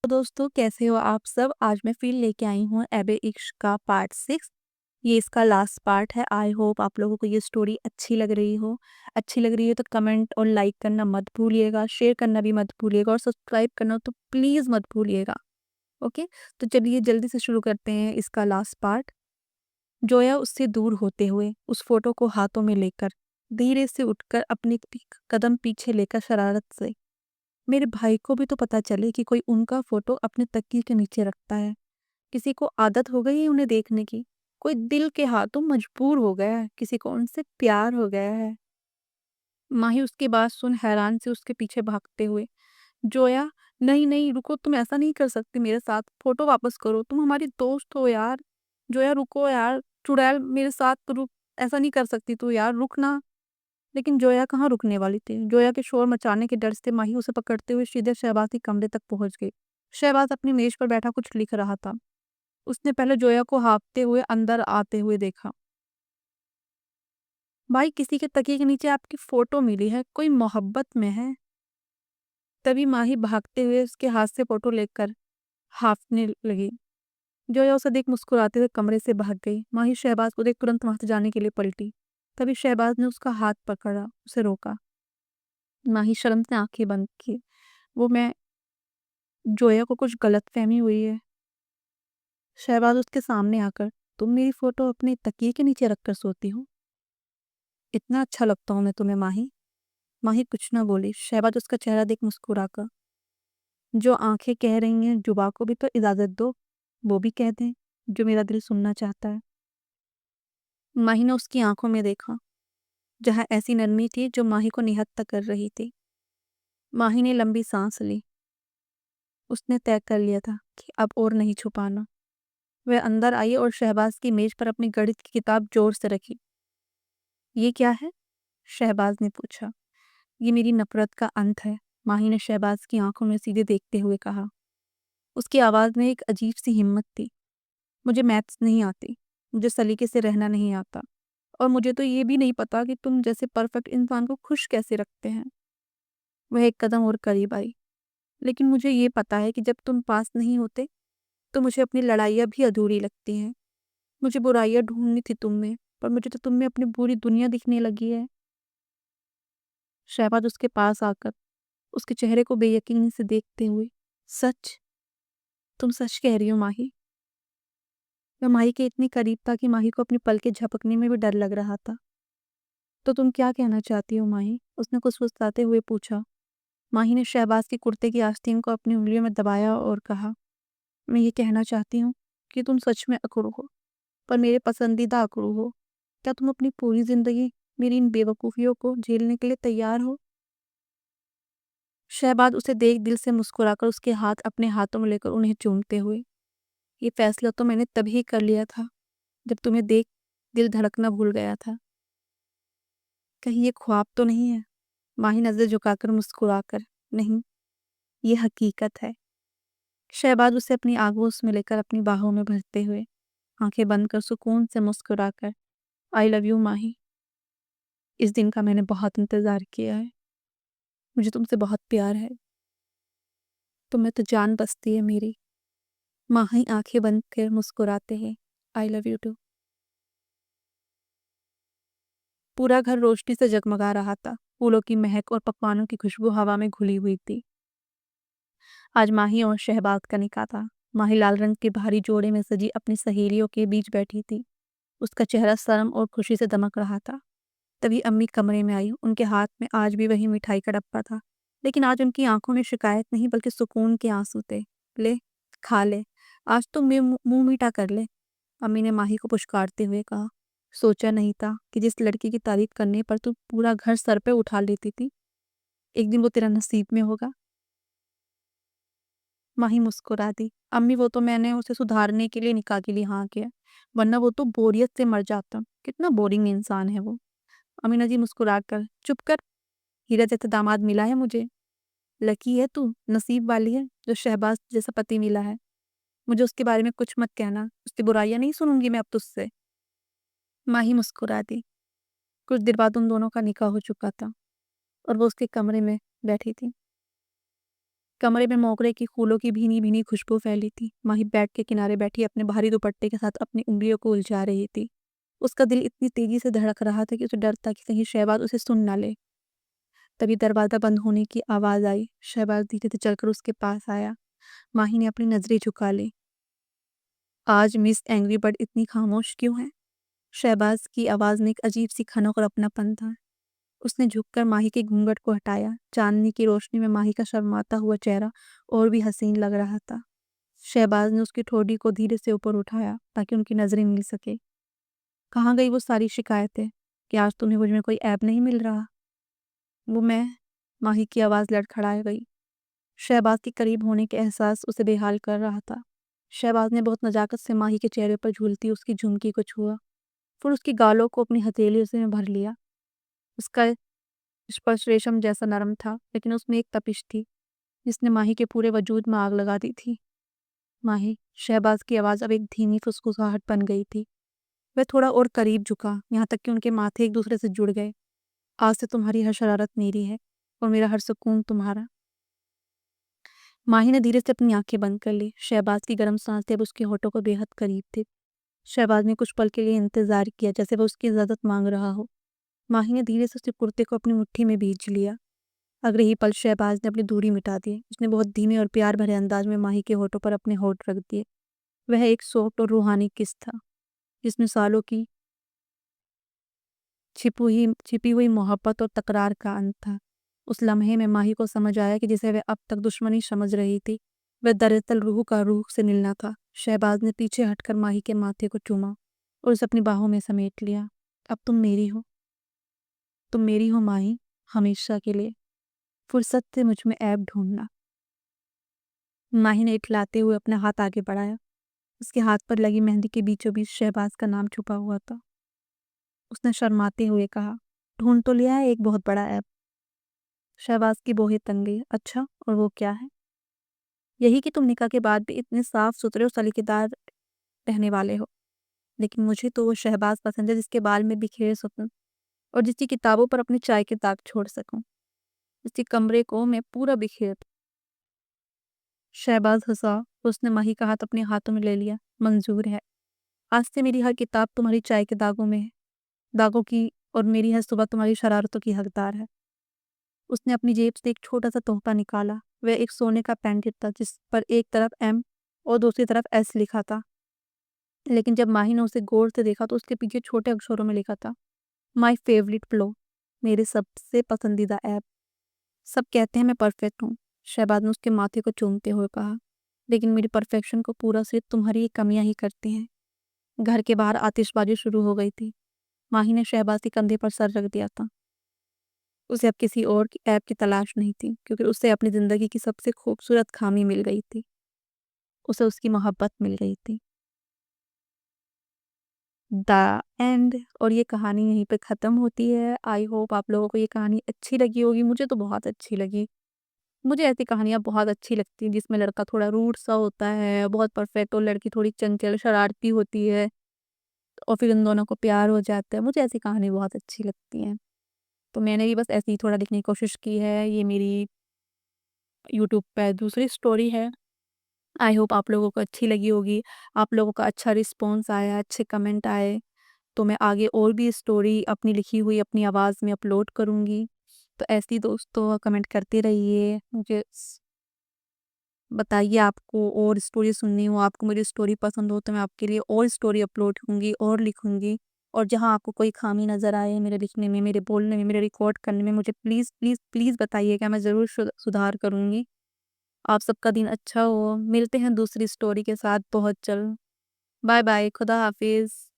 तो दोस्तों कैसे हो आप सब। आज मैं फिर लेके आई हूँ एबे इश्क का पार्ट 6। ये इसका लास्ट पार्ट है। आई होप आप लोगों को ये स्टोरी अच्छी लग रही है तो कमेंट और लाइक करना मत भूलिएगा, शेयर करना भी मत भूलिएगा और सब्सक्राइब करना तो प्लीज़ मत भूलिएगा। ओके, तो चलिए जल्दी से शुरू करते हैं इसका लास्ट पार्ट। जोया उससे दूर होते हुए उस फोटो को हाथों में लेकर धीरे से उठकर अपने कदम पीछे लेकर शरारत से, मेरे भाई को भी तो पता चले कि कोई उनका फोटो अपने तकिए के नीचे रखता है। किसी को आदत हो गई है उन्हें देखने की, कोई दिल के हाथों मजबूर हो गया है, किसी को उनसे प्यार हो गया है। माही उसकी बात सुन हैरान से उसके पीछे भागते हुए, जोया नहीं नहीं रुको, तुम ऐसा नहीं कर सकती मेरे साथ, फोटो वापस करो, तुम हमारी दोस्त हो यार। जोया रुको यार, चुड़ैल मेरे साथ तो रुक, ऐसा नहीं कर सकती तू यार, रुक ना। लेकिन जोया कहाँ रुकने वाली थी। जोया के शोर मचाने के डर से माही उसे पकड़ते हुए सीधे शहबाज के कमरे तक पहुंच गई। शहबाज अपनी मेज पर बैठा कुछ लिख रहा था। उसने पहले जोया को हाँफते हुए अंदर आते हुए देखा। भाई किसी के तकिए के नीचे आपकी फोटो मिली है, कोई मोहब्बत में है। तभी माही भागते हुए उसके हाथ से फोटो लेकर हाँफने लगी। जोया उसे देख मुस्कुराते हुए कमरे से भाग गई। माही शहबाज को देख तुरंत वहां से जाने के लिए पलटी। तभी शहबाज ने उसका हाथ पकड़ा, उसे रोका। माही शर्म से आंखें बंद की। वो मैं जोया को कुछ गलतफहमी हुई है। शहबाज उसके सामने आकर, तुम मेरी फोटो अपने तकिए के नीचे रखकर सोती हो, इतना अच्छा लगता हूँ मैं तुम्हें माही। माही कुछ ना बोली। शहबाज उसका चेहरा देख मुस्कुरा कर, जो आंखें कह रही हैं जुबा को भी तो इजाजत दो, वो भी कह दें जो मेरा दिल सुनना चाहता है। माही ने उसकी आंखों में देखा, जहां ऐसी नरमी थी जो माही को निहत्था कर रही थी। माही ने लंबी सांस ली। उसने तय कर लिया था कि अब और नहीं छुपाना। वह अंदर आई और शहबाज की मेज पर अपनी गणित की किताब जोर से रखी। ये क्या है? शहबाज ने पूछा। ये मेरी नफरत का अंत है, माही ने शहबाज की आंखों में सीधे देखते हुए कहा। उसकी आवाज़ में एक अजीब सी हिम्मत थी। मुझे मैथ्स नहीं आती, मुझे सलीके से रहना नहीं आता, और मुझे तो ये भी नहीं पता कि तुम जैसे परफेक्ट इंसान को खुश कैसे रखते हैं। वह एक कदम और करीब आई। लेकिन मुझे ये पता है कि जब तुम पास नहीं होते तो मुझे अपनी लड़ाइयाँ भी अधूरी लगती हैं। मुझे बुराइयाँ ढूंढनी थी तुम में, पर मुझे तो तुम में अपनी पूरी दुनिया दिखने लगी है। शहबाज उसके पास आकर उसके चेहरे को बेयकीनी से देखते हुए, सच? तुम सच कह रही हो माही? वह माही के इतनी करीब था कि माही को अपनी पलकें झपकने में भी डर लग रहा था। तो तुम क्या कहना चाहती हो माही? उसने कुसकुसाते हुए पूछा। माही ने शहबाज के कुर्ते की आस्तीन को अपनी उंगलियों में दबाया और कहा, मैं ये कहना चाहती हूँ कि तुम सच में अकड़ू हो, पर मेरे पसंदीदा अकड़ू हो। क्या तुम अपनी पूरी जिंदगी मेरी इन बेवकूफ़ियों को झेलने के लिए तैयार हो? शहबाज उसे देख दिल से मुस्कुराकर उसके हाथ अपने हाथों में लेकर उन्हें चूमते हुए, ये फैसला तो मैंने तभी कर लिया था जब तुम्हें देख दिल धड़कना भूल गया था। कहीं ये ख्वाब तो नहीं है? माही नजर झुकाकर मुस्कुराकर, नहीं, ये हकीकत है। शहबाज उसे अपनी आगोश में लेकर अपनी बाहों में भरते हुए आंखें बंद कर सुकून से मुस्कुराकर, आई लव यू माही, इस दिन का मैंने बहुत इंतजार किया है, मुझे तुमसे बहुत प्यार है, तुम्हें तो जान बसती है मेरी। माही आंखें बंद कर मुस्कुराते हैं, आई लव यू टू। पूरा घर रोशनी से जगमगा रहा था। फूलों की महक और पकवानों की खुशबू हवा में घुली हुई थी। आज माही और शहबाज का निकाह था। माही लाल रंग के भारी जोड़े में सजी अपनी सहेलियों के बीच बैठी थी। उसका चेहरा शर्म और खुशी से दमक रहा था। तभी अम्मी कमरे में आई। उनके हाथ में आज भी वही मिठाई का डब्बा था, लेकिन आज उनकी आंखों में शिकायत नहीं बल्कि सुकून के आंसू थे। ले, खा ले, आज तो मुंह मीठा कर ले, अम्मी ने माही को पुचकारते हुए कहा। सोचा नहीं था कि जिस लड़की की तारीफ करने पर तू पूरा घर सर पे उठा लेती थी, एक दिन वो तेरा नसीब में होगा। माही मुस्कुरा दी। अम्मी वो तो मैंने उसे सुधारने के लिए निकाह के लिए हाँ किया, वरना वो तो बोरियत से मर जाता। कितना बोरिंग इंसान है वो। अमीना जी मुस्कुरा कर, चुप कर, हीरा जैसा दामाद मिला है मुझे। लकी है तू, नसीब वाली है जो शहबाज जैसा पति मिला है। मुझे उसके बारे में कुछ मत कहना, उसकी बुराइयां नहीं सुनूंगी मैं अब तुझसे। माही मुस्कुरा दी। कुछ देर बाद उन दोनों का निकाह हो चुका था और वो उसके कमरे में बैठी थी। कमरे में मोगरे की फूलों की भीनी-भीनी खुशबू फैली थी। माही बेड के किनारे बैठी अपने भारी दुपट्टे के साथ अपनी उँगलियों को उलझा रही थी। उसका दिल इतनी तेज़ी से धड़क रहा था कि उसे डर था कि कहीं शहबाज़ उसे सुन ना ले। तभी दरवाज़ा बंद होने की आवाज़ आई। शहबाज़ धीरे से चलकर उसके पास आया। माही ने अपनी नज़रें झुका ली। आज मिस एंग्री बर्ड इतनी खामोश क्यों है? शहबाज़ की आवाज़ में एक अजीब-सी खनक और अपनापन था। उसने झुककर माही के घूंघट को हटाया। चांदनी की रोशनी में माही का शर्माता हुआ चेहरा और भी हसीन लग रहा था। शहबाज़ ने उसकी ठोड़ी को धीरे से ऊपर उठाया ताकि उनकी नज़रें मिल सके। कहाँ गई वो सारी शिकायतें कि आज तुम्हें मुझ में कोई ऐब नहीं मिल रहा? वो मैं, माही की आवाज़ लड़खड़ा गई। शहबाज़ के करीब होने के एहसास उसे बेहाल कर रहा था। शहबाज़ ने बहुत नज़ाकत से माही के चेहरे पर झूलती उसकी झुमकी को छुआ, फिर उसकी गालों को अपनी हथेलियों से भर लिया। उसका स्पर्श रेशम जैसा नरम था, लेकिन उसमें एक तपिश थी जिसने माही के पूरे वजूद में आग लगा दी थी। माही, शहबाज़ की आवाज़ अब एक धीमी फुसफुसाहट बन गई थी। वह थोड़ा और करीब झुका, यहाँ तक कि उनके माथे एक दूसरे से जुड़ गए। आज से तुम्हारी हर शरारत मेरी है और मेरा हर सुकून तुम्हारा। माही ने धीरे से अपनी आंखें बंद कर ली। शहबाज़ की गर्म सांसें अब उसके होठों को बेहद करीब थी। शहबाज़ ने कुछ पल के लिए इंतजार किया, जैसे वह उसकी इजाज़त मांग रहा हो। माही ने धीरे से उसके कुर्ते को अपनी मुट्ठी में भींच लिया। अगले ही पल शहबाज़ ने अपनी दूरी मिटा दी। उसने बहुत धीमे और प्यार भरे अंदाज में माही के होठों पर अपने होठ रख दिए। वह एक सॉफ्ट और रूहानी किस था, जिसमें सालों की छिपी हुई मोहब्बत और तकरार का अंत था। उस लम्हे में माही को समझ आया कि जिसे वह अब तक दुश्मनी समझ रही थी, वह दरअसल रूह का रूह से मिलना था। शहबाज़ ने पीछे हटकर माही के माथे को चूमा और उसे अपनी बाहों में समेट लिया। अब तुम मेरी हो, तुम मेरी हो माही, हमेशा के लिए। फुर्सत से मुझ में ऐब ढूंढना। माही ने इठलाते हुए अपना हाथ आगे बढ़ाया। उसके हाथ पर लगी मेहंदी के बीचों बीच शहबाज़ का नाम छुपा हुआ था। उसने शर्माते हुए कहा, ढूंढ तो लिया है एक बहुत बड़ा ऐब। शहबाज़ की भौहें तन गई। अच्छा, और वो क्या है? यही कि तुम निकाह के बाद भी इतने साफ सुथरे और सलीकेदार रहने वाले हो। लेकिन मुझे तो वो शहबाज़ पसंद है जिसके बाल में बिखेर सकूं और जिसकी किताबों पर अपने चाय के दाग छोड़ सकूं, जिसके कमरे को मैं पूरा बिखेर दूं। शहबाज़ हंसा। उसने माही का हाथ अपने हाथों में ले लिया। मंजूर है। आज से मेरी हर किताब तुम्हारी चाय के दागों में है, दागों की, और मेरी हर सुबह तुम्हारी शरारतों की हकदार है। उसने अपनी जेब से एक छोटा सा तोहफा निकाला। वह एक सोने का पेंडेंट था जिस पर एक तरफ एम और दूसरी तरफ एस लिखा था। लेकिन जब माही ने उसे गौर से देखा तो उसके पीछे छोटे अक्षरों में लिखा था, माई फेवरेट प्लो, मेरे सबसे पसंदीदा ऐप। सब कहते हैं मैं परफेक्ट हूँ, शहबाज ने उसके माथे को चूमते हुए कहा, लेकिन मेरी परफेक्शन को पूरा सिर्फ तुम्हारी ये कमियां ही करती हैं। घर के बाहर आतिशबाजी शुरू हो गई थी। माही ने शहबाज के कंधे पर सर रख दिया था। उसे अब किसी और की ऐप की तलाश नहीं थी, क्योंकि उसे अपनी ज़िंदगी की सबसे खूबसूरत खामी मिल गई थी। उसे उसकी मोहब्बत मिल गई थी। The end. और ये कहानी यहीं पे ख़त्म होती है। आई होप आप लोगों को ये कहानी अच्छी लगी होगी। मुझे तो बहुत अच्छी लगी। मुझे ऐसी कहानियाँ बहुत अच्छी लगती हैं जिसमें लड़का थोड़ा रूड सा होता है, बहुत परफेक्ट, और लड़की थोड़ी चंचल, शरारती होती है, और फिर उन दोनों को प्यार हो जाता है। मुझे ऐसी कहानी बहुत अच्छी लगती हैं। तो मैंने भी बस ऐसे ही थोड़ा लिखने की कोशिश की है। ये मेरी यूट्यूब पे दूसरी स्टोरी है। आई होप आप लोगों को अच्छी लगी होगी। आप लोगों का अच्छा रिस्पॉन्स आया, अच्छे कमेंट आए, तो मैं आगे और भी स्टोरी अपनी लिखी हुई अपनी आवाज़ में अपलोड करूँगी। तो ऐसे ही दोस्तों कमेंट करते रहिए। मुझे बताइए आपको और स्टोरी सुननी हो, आपको मेरी स्टोरी पसंद हो, तो मैं आपके लिए और स्टोरी अपलोड करूँगी और लिखूँगी। और जहाँ आपको कोई खामी नज़र आए मेरे लिखने में, मेरे बोलने में, मेरे रिकॉर्ड करने में, मुझे प्लीज़ प्लीज़ प्लीज़ बताइएगा। मैं ज़रूर सुधार करूँगी। आप सबका दिन अच्छा हो। मिलते हैं दूसरी स्टोरी के साथ बहुत जल्द। Bye bye. खुदा हाफिज़।